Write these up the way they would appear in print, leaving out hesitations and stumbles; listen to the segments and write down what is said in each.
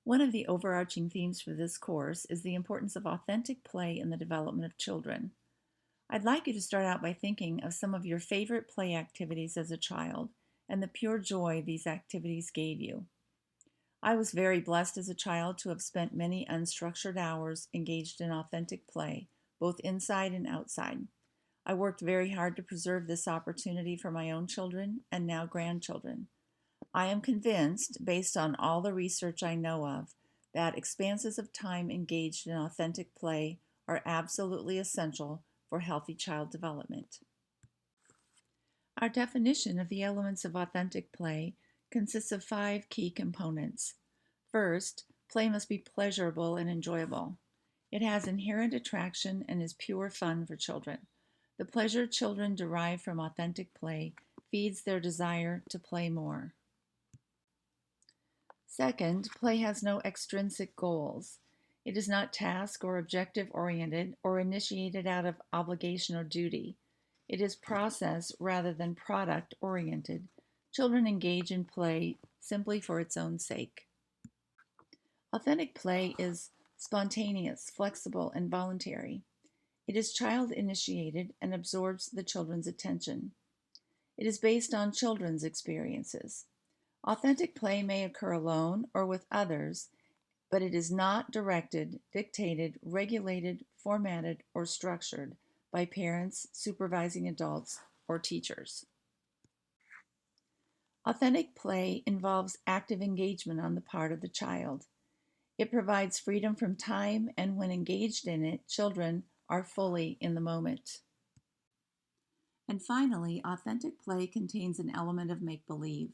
One of the overarching themes for this course is the importance of authentic play in the development of children. I'd like you to start out by thinking of some of your favorite play activities as a child and the pure joy these activities gave you. I was very blessed as a child to have spent many unstructured hours engaged in authentic play, both inside and outside. I worked very hard to preserve this opportunity for my own children and now grandchildren. I am convinced, based on all the research I know of, that expanses of time engaged in authentic play are absolutely essential for healthy child development. Our definition of the elements of authentic play consists of 5 key components. First, play must be pleasurable and enjoyable. It has inherent attraction and is pure fun for children. The pleasure children derive from authentic play feeds their desire to play more. Second, play has no extrinsic goals. It is not task or objective oriented or initiated out of obligation or duty. It is process rather than product oriented. Children engage in play simply for its own sake. Authentic play is spontaneous, flexible, and voluntary. It is child initiated and absorbs the children's attention. It is based on children's experiences. Authentic play may occur alone or with others, but it is not directed, dictated, regulated, formatted, or structured by parents, supervising adults, or teachers. Authentic play involves active engagement on the part of the child. It provides freedom from time, and when engaged in it, children are fully in the moment. And finally, authentic play contains an element of make-believe.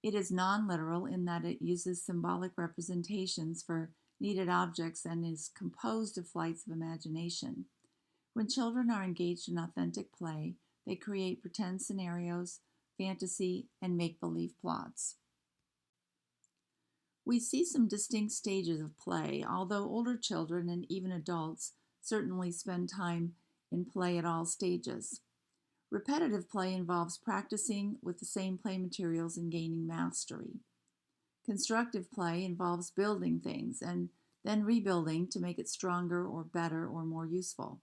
It is non-literal in that it uses symbolic representations for needed objects and is composed of flights of imagination. When children are engaged in authentic play, they create pretend scenarios, fantasy, and make-believe plots. We see some distinct stages of play, although older children and even adults certainly spend time in play at all stages. Repetitive play involves practicing with the same play materials and gaining mastery. Constructive play involves building things and then rebuilding to make it stronger or better or more useful.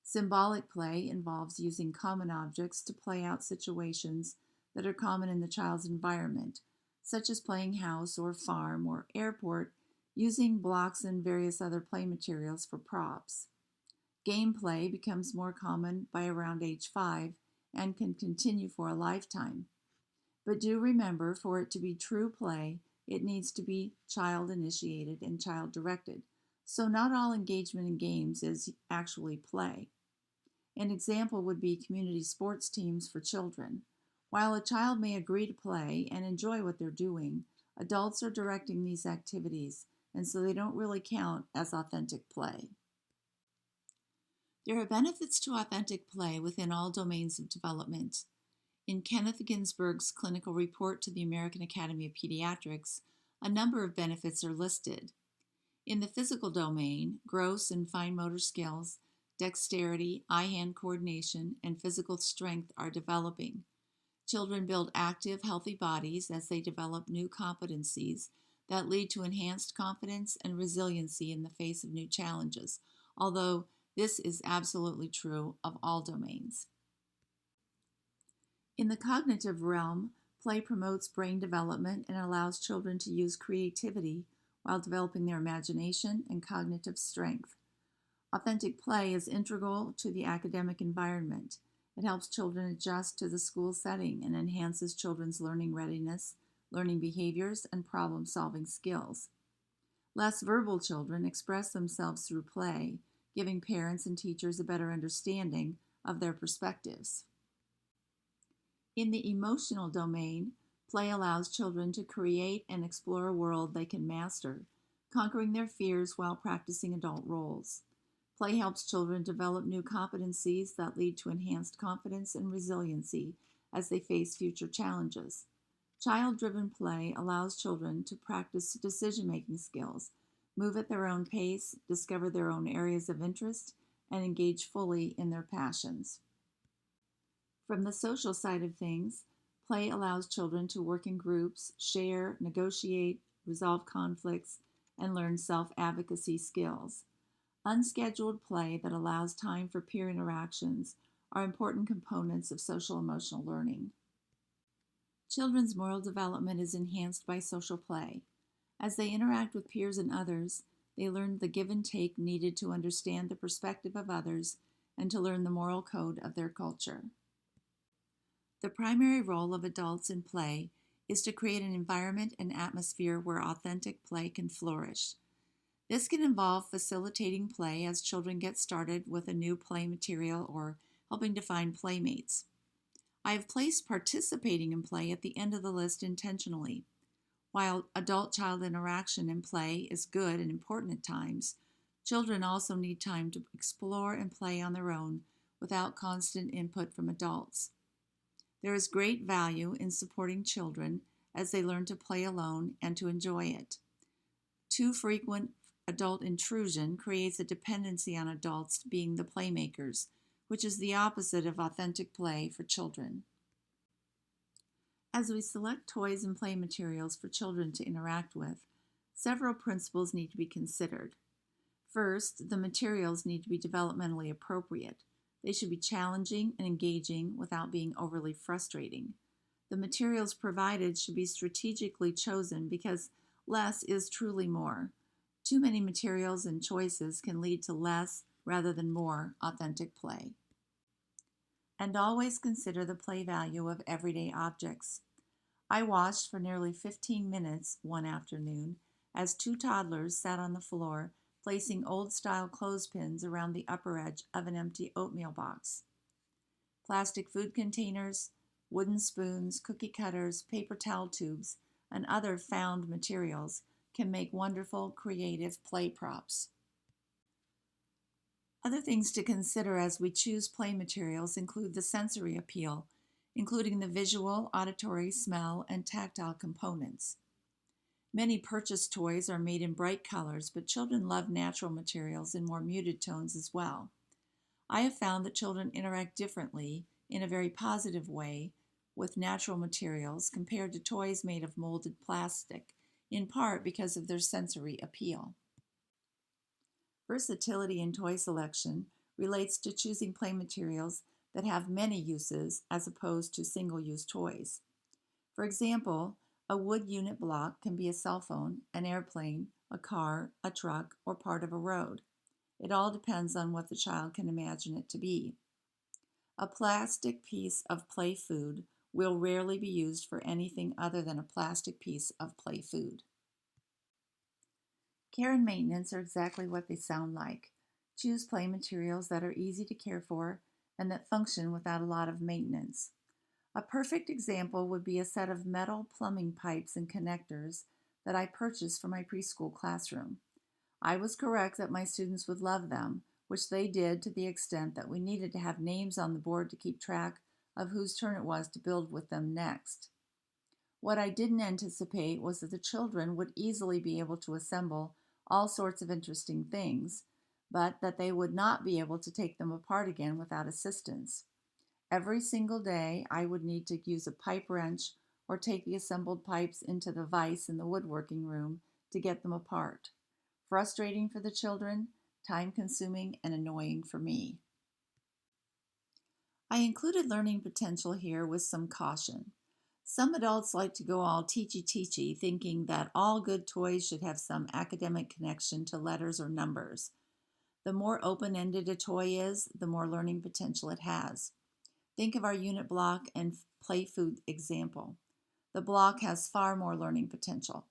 Symbolic play involves using common objects to play out situations that are common in the child's environment, such as playing house or farm or airport, using blocks and various other play materials for props. Gameplay becomes more common by around age 5 and can continue for a lifetime. But do remember, for it to be true play, it needs to be child-initiated and child-directed. So not all engagement in games is actually play. An example would be community sports teams for children. While a child may agree to play and enjoy what they're doing, adults are directing these activities, and so they don't really count as authentic play. There are benefits to authentic play within all domains of development. In Kenneth Ginsburg's clinical report to the American Academy of Pediatrics, a number of benefits are listed. In the physical domain, gross and fine motor skills, dexterity, eye-hand coordination, and physical strength are developing. Children build active, healthy bodies as they develop new competencies that lead to enhanced confidence and resiliency in the face of new challenges, although this is absolutely true of all domains. In the cognitive realm, play promotes brain development and allows children to use creativity while developing their imagination and cognitive strength. Authentic play is integral to the academic environment. It helps children adjust to the school setting and enhances children's learning readiness, learning behaviors, and problem-solving skills. Less verbal children express themselves through play, giving parents and teachers a better understanding of their perspectives. In the emotional domain, play allows children to create and explore a world they can master, conquering their fears while practicing adult roles. Play helps children develop new competencies that lead to enhanced confidence and resiliency as they face future challenges. Child-driven play allows children to practice decision-making skills, move at their own pace, discover their own areas of interest, and engage fully in their passions. From the social side of things, play allows children to work in groups, share, negotiate, resolve conflicts, and learn self-advocacy skills. Unscheduled play that allows time for peer interactions are important components of social emotional learning. Children's moral development is enhanced by social play. As they interact with peers and others, they learn the give and take needed to understand the perspective of others and to learn the moral code of their culture. The primary role of adults in play is to create an environment and atmosphere where authentic play can flourish. This can involve facilitating play as children get started with a new play material or helping to find playmates. I have placed participating in play at the end of the list intentionally. While adult-child interaction and play is good and important at times, children also need time to explore and play on their own without constant input from adults. There is great value in supporting children as they learn to play alone and to enjoy it. Too frequent adult intrusion creates a dependency on adults being the playmakers, which is the opposite of authentic play for children. As we select toys and play materials for children to interact with, several principles need to be considered. First, the materials need to be developmentally appropriate. They should be challenging and engaging without being overly frustrating. The materials provided should be strategically chosen because less is truly more. Too many materials and choices can lead to less rather than more authentic play. And always consider the play value of everyday objects. I watched for nearly 15 minutes one afternoon as two toddlers sat on the floor placing old-style clothespins around the upper edge of an empty oatmeal box. Plastic food containers, wooden spoons, cookie cutters, paper towel tubes, and other found materials can make wonderful, creative play props. Other things to consider as we choose play materials include the sensory appeal, including the visual, auditory, smell, and tactile components. Many purchased toys are made in bright colors, but children love natural materials in more muted tones as well. I have found that children interact differently, in a very positive way, with natural materials compared to toys made of molded plastic, in part because of their sensory appeal. Versatility in toy selection relates to choosing play materials that have many uses as opposed to single-use toys. For example, a wood unit block can be a cell phone, an airplane, a car, a truck, or part of a road. It all depends on what the child can imagine it to be. A plastic piece of play food will rarely be used for anything other than a plastic piece of play food. Care and maintenance are exactly what they sound like. Choose play materials that are easy to care for and that function without a lot of maintenance. A perfect example would be a set of metal plumbing pipes and connectors that I purchased for my preschool classroom. I was correct that my students would love them, which they did to the extent that we needed to have names on the board to keep track of whose turn it was to build with them next. What I didn't anticipate was that the children would easily be able to assemble all sorts of interesting things, but that they would not be able to take them apart again without assistance. Every single day, I would need to use a pipe wrench or take the assembled pipes into the vise in the woodworking room to get them apart. Frustrating for the children, time-consuming, and annoying for me. I included learning potential here with some caution. Some adults like to go all teachy-teachy, thinking that all good toys should have some academic connection to letters or numbers. The more open-ended a toy is, the more learning potential it has. Think of our unit block and play food example. The block has far more learning potential.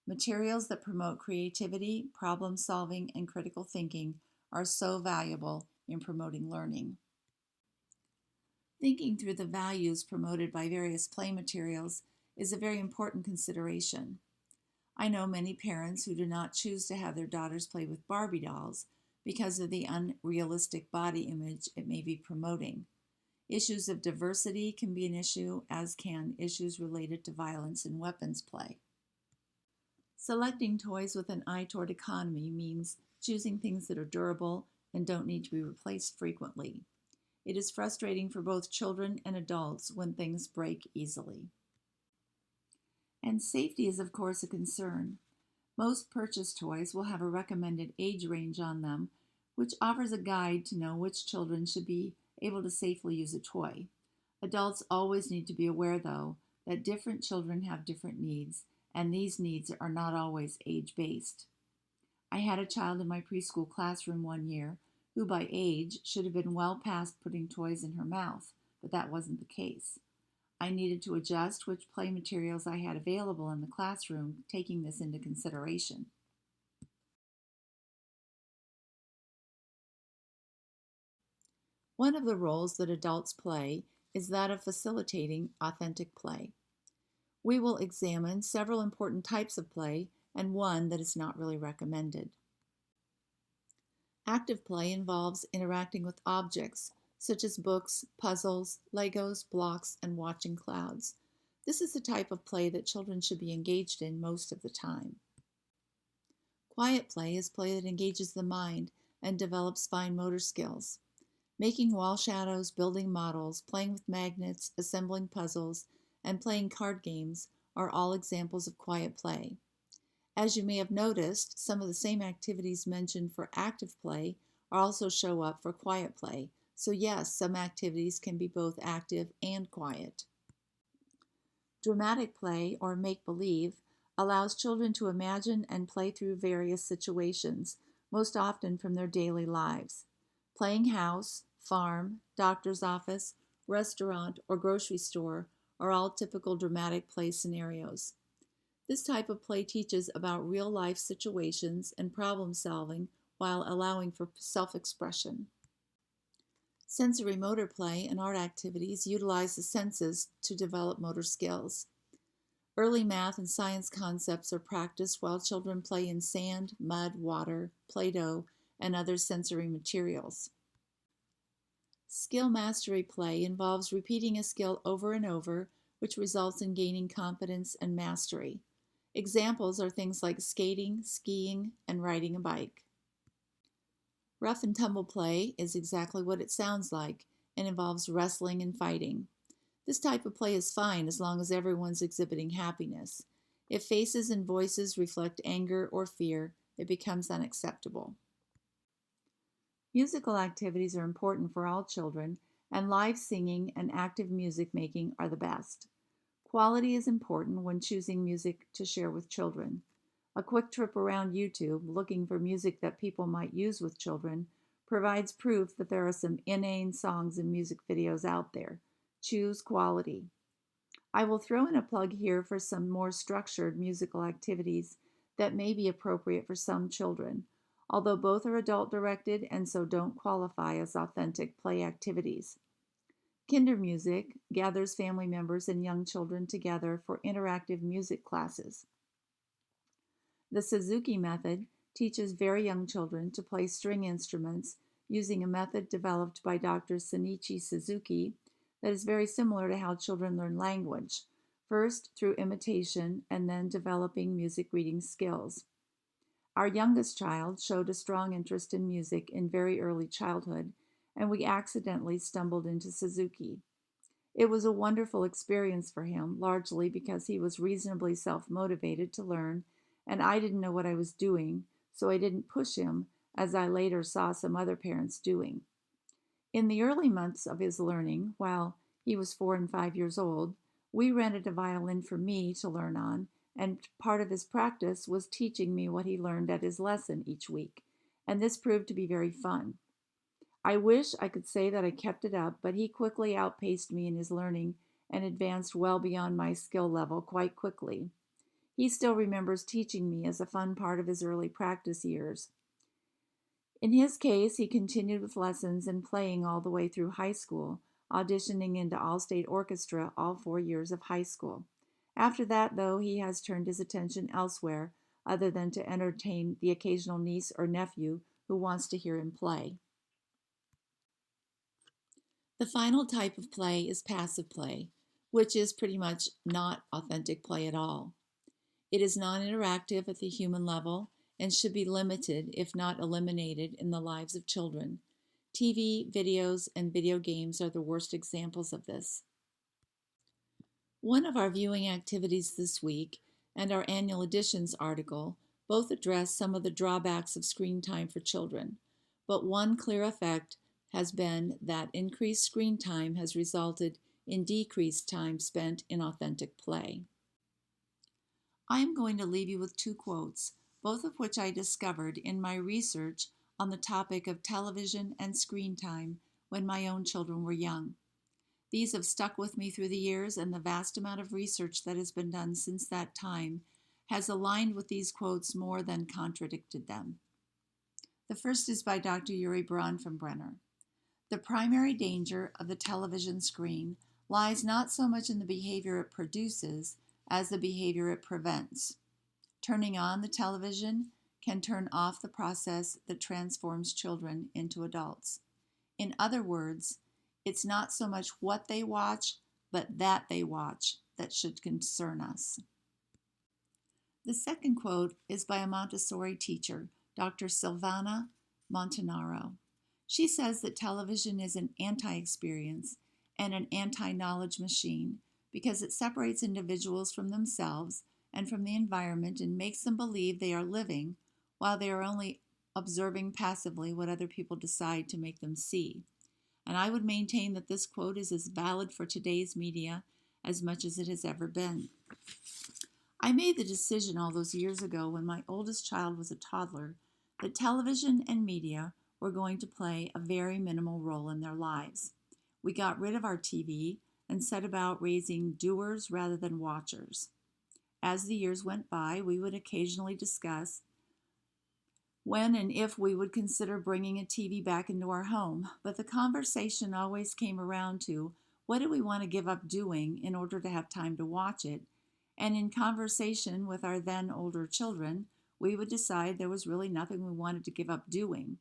Materials that promote creativity, problem solving, and critical thinking are so valuable in promoting learning. Thinking through the values promoted by various play materials is a very important consideration. I know many parents who do not choose to have their daughters play with Barbie dolls because of the unrealistic body image it may be promoting. Issues of diversity can be an issue, as can issues related to violence and weapons play. Selecting toys with an eye toward economy means choosing things that are durable and don't need to be replaced frequently. It is frustrating for both children and adults when things break easily. And safety is, of course, a concern. Most purchased toys will have a recommended age range on them, which offers a guide to know which children should be able to safely use a toy. Adults always need to be aware, though, that different children have different needs, and these needs are not always age-based. I had a child in my preschool classroom one year who, by age, should have been well past putting toys in her mouth, but that wasn't the case. I needed to adjust which play materials I had available in the classroom, taking this into consideration. One of the roles that adults play is that of facilitating authentic play. We will examine several important types of play and one that is not really recommended. Active play involves interacting with objects, such as books, puzzles, Legos, blocks, and watching clouds. This is the type of play that children should be engaged in most of the time. Quiet play is play that engages the mind and develops fine motor skills. Making wall shadows, building models, playing with magnets, assembling puzzles, and playing card games are all examples of quiet play. As you may have noticed, some of the same activities mentioned for active play also show up for quiet play. So yes, some activities can be both active and quiet. Dramatic play, or make-believe, allows children to imagine and play through various situations, most often from their daily lives. Playing house, farm, doctor's office, restaurant, or grocery store are all typical dramatic play scenarios. This type of play teaches about real-life situations and problem solving while allowing for self-expression. Sensory motor play and art activities utilize the senses to develop motor skills. Early math and science concepts are practiced while children play in sand, mud, water, Play-Doh, and other sensory materials. Skill mastery play involves repeating a skill over and over, which results in gaining confidence and mastery. Examples are things like skating, skiing, and riding a bike. Rough and tumble play is exactly what it sounds like and involves wrestling and fighting. This type of play is fine as long as everyone's exhibiting happiness. If faces and voices reflect anger or fear, it becomes unacceptable. Musical activities are important for all children, and live singing and active music making are the best. Quality is important when choosing music to share with children. A quick trip around YouTube looking for music that people might use with children provides proof that there are some inane songs and music videos out there. Choose quality. I will throw in a plug here for some more structured musical activities that may be appropriate for some children, although both are adult-directed and so don't qualify as authentic play activities. Kindermusik gathers family members and young children together for interactive music classes. The Suzuki method teaches very young children to play string instruments using a method developed by Dr. Shinichi Suzuki that is very similar to how children learn language, first through imitation and then developing music reading skills. Our youngest child showed a strong interest in music in very early childhood, and we accidentally stumbled into Suzuki. It was a wonderful experience for him, largely because he was reasonably self-motivated to learn, and I didn't know what I was doing, so I didn't push him, as I later saw some other parents doing. In the early months of his learning, while he was 4 and 5 years old, we rented a violin for me to learn on, and part of his practice was teaching me what he learned at his lesson each week, and this proved to be very fun. I wish I could say that I kept it up, but he quickly outpaced me in his learning and advanced well beyond my skill level quite quickly. He still remembers teaching me as a fun part of his early practice years. In his case, he continued with lessons and playing all the way through high school, auditioning into all-state orchestra all 4 years of high school. After that, though, he has turned his attention elsewhere, other than to entertain the occasional niece or nephew who wants to hear him play. The final type of play is passive play, which is pretty much not authentic play at all. It is non-interactive at the human level and should be limited, if not eliminated, in the lives of children. TV, videos, and video games are the worst examples of this. One of our viewing activities this week and our annual editions article both address some of the drawbacks of screen time for children, but one clear effect has been that increased screen time has resulted in decreased time spent in authentic play. I am going to leave you with two quotes, both of which I discovered in my research on the topic of television and screen time when my own children were young. These have stuck with me through the years, and the vast amount of research that has been done since that time has aligned with these quotes more than contradicted them. The first is by Dr. Urie Bronfenbrenner. The primary danger of the television screen lies not so much in the behavior it produces as the behavior it prevents. Turning on the television can turn off the process that transforms children into adults. In other words, it's not so much what they watch, but that they watch that should concern us. The second quote is by a Montessori teacher, Dr. Silvana Montanaro. She says that television is an anti-experience and an anti-knowledge machine because it separates individuals from themselves and from the environment and makes them believe they are living while they are only observing passively what other people decide to make them see. And I would maintain that this quote is as valid for today's media as much as it has ever been. I made the decision all those years ago when my oldest child was a toddler that television and media were going to play a very minimal role in their lives. We got rid of our TV and set about raising doers rather than watchers. As the years went by, we would occasionally discuss when and if we would consider bringing a TV back into our home, but the conversation always came around to what do we want to give up doing in order to have time to watch it, and in conversation with our then older children, we would decide there was really nothing we wanted to give up doing.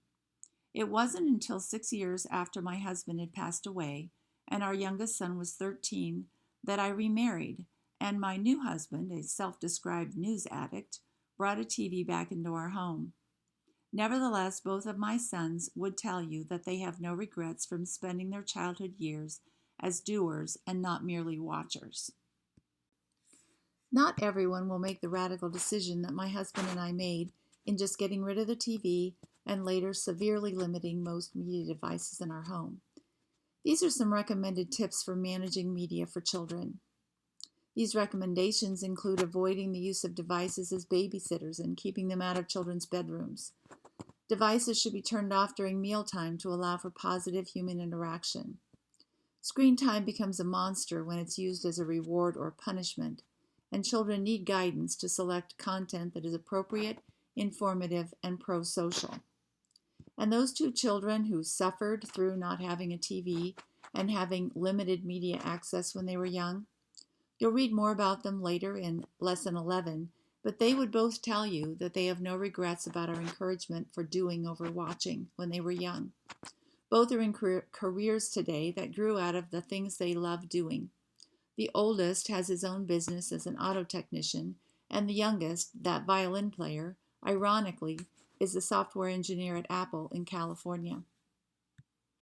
It wasn't until 6 years after my husband had passed away and our youngest son was 13 that I remarried, and my new husband, a self-described news addict, brought a TV back into our home. Nevertheless, both of my sons would tell you that they have no regrets from spending their childhood years as doers and not merely watchers. Not everyone will make the radical decision that my husband and I made in just getting rid of the TV and later severely limiting most media devices in our home. These are some recommended tips for managing media for children. These recommendations include avoiding the use of devices as babysitters and keeping them out of children's bedrooms. Devices should be turned off during mealtime to allow for positive human interaction. Screen time becomes a monster when it's used as a reward or punishment, and children need guidance to select content that is appropriate, informative, and pro-social. And those two children who suffered through not having a TV and having limited media access when they were young, you'll read more about them later in Lesson 11, but they would both tell you that they have no regrets about our encouragement for doing over watching when they were young. Both are in careers today that grew out of the things they love doing. The oldest has his own business as an auto technician, and the youngest, that violin player, ironically, is a software engineer at Apple in California.